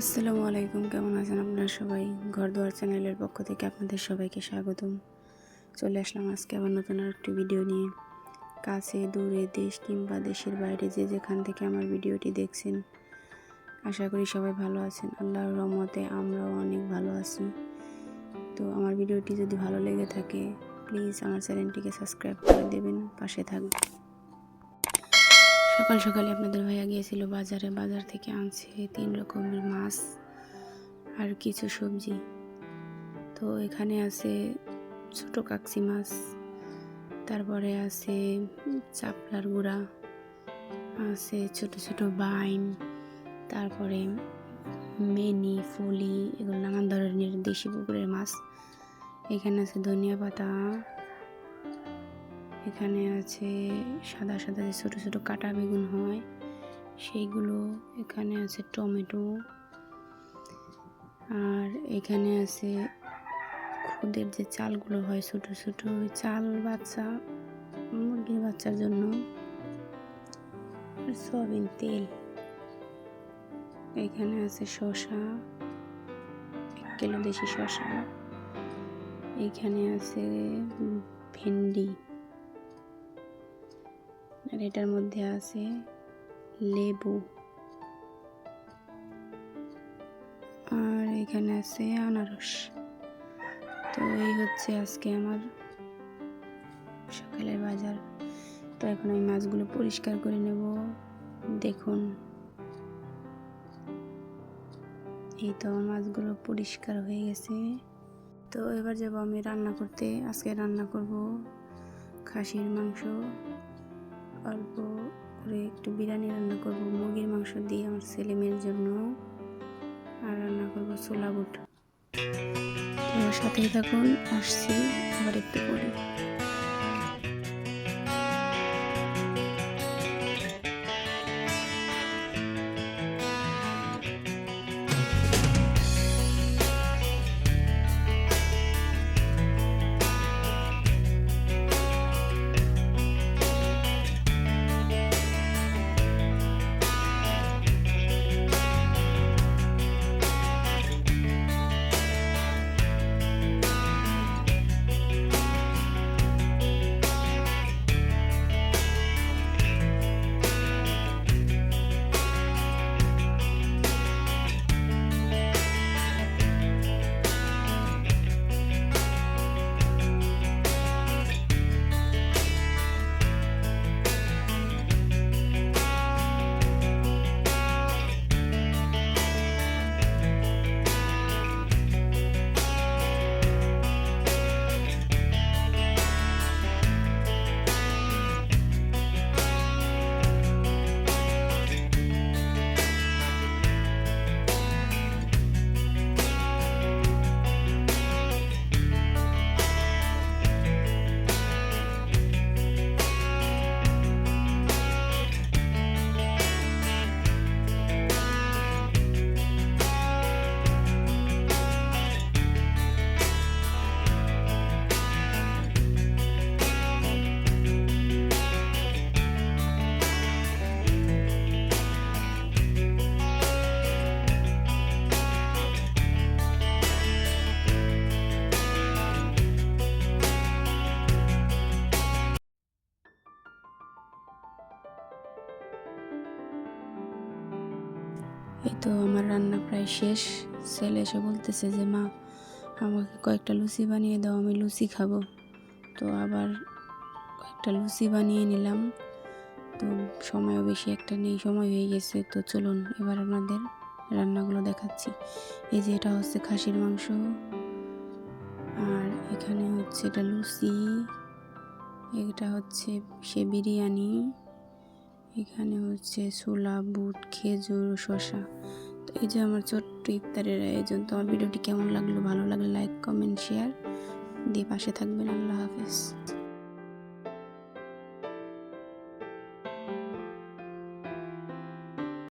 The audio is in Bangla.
আসসালামু আলাইকুম, কেমন আছেন আপনারা সবাই? ঘরদুয়ার চ্যানেলের পক্ষ থেকে আপনাদের সবাইকে স্বাগতম। চলে আসলাম আজকে আবার নতুন আরেকটি ভিডিও নিয়ে। কাছে দূরে, দেশ কিংবা দেশের বাইরে যে যেখান থেকে আমার ভিডিওটি দেখছেন, আশা করি সবাই ভালো আছেন। আল্লাহর রহমতে আমরাও অনেক ভালো আছি। তো আমার ভিডিওটি যদি ভালো লেগে থাকে, প্লিজ আমার চ্যানেলটিকে সাবস্ক্রাইব করে দেবেন, পাশে থাকবেন। সকাল সকালে আপনাদের ভাইয়া গিয়েছিল বাজারে। বাজার থেকে আনছে 3 রকমের মাছ আর কিছু সবজি। তো এখানে আছে ছোট কাকসি মাছ, তারপরে আছে চাপলার গুঁড়া, আছে ছোট ছোট বাইম, তারপরে মেনি, ফলি, এগুলো নানান ধরনের দেশি পুকুরের মাছ। এখানে আছে ধনিয়া পাতা, এখানে আছে সাদা সাদা যে ছোট ছোট কাটা বেগুন হয় সেইগুলো, এখানে আছে টমেটো, আর এখানে আছে খুদের যে চালগুলো হয় ছোট ছোট, ওই চাল বাচ্চা, মুরগির বাচ্চার জন্য, আর সয়াবিন তেল। এখানে আছে শসা, 1 কিলো দেশি শসা। এখানে আছে ভেন্ডি, আর এটার মধ্যে আছে লেবু, আর এখানে আছে আনারস। তো এই হচ্ছে আজকে আমার সকালের বাজার। তো এখন আমি মাছগুলো পরিষ্কার করে নেব। দেখুন, এই তো মাছগুলো পরিষ্কার হয়ে গেছে। তো এবার যাব আমি রান্না করতে। আজকে রান্না করব খাসির মাংস, অল্প করে একটু বিরিয়ানি রান্না করব মুরগির মাংস দিয়ে আমার ছেলে মেয়ের জন্য, আর রান্না করব ছোলা বুট। তো সাথেই থাকুন, আসছি আবার একটু পরে। এই তো আমার রান্না প্রায় শেষ। ছেলে এসে বলতেছে যে মা, আমাকে কয়েকটা লুচি বানিয়ে দাও, আমি লুচি খাবো। তো আবার কয়েকটা লুচি বানিয়ে নিলাম। তো সময়ও বেশি একটা নেই, সময় হয়ে গেছে। তো চলুন এবার আপনাদের রান্নাগুলো দেখাচ্ছি। এই যে এটা হচ্ছে খাসির মাংস, আর এখানে হচ্ছে এটা লুচি, এটা হচ্ছে সে বিরিয়ানি, এখানে হচ্ছে ছোলা বুট, খেজুর, শসা। তো এই যে আমার ছোট্ট ইফতারের আয়োজন। তো আমার ভিডিওটি কেমন লাগলো, ভালো লাগলে লাইক, কমেন্ট, শেয়ার দিয়ে পাশে থাকবেন। আল্লাহ হাফেজ।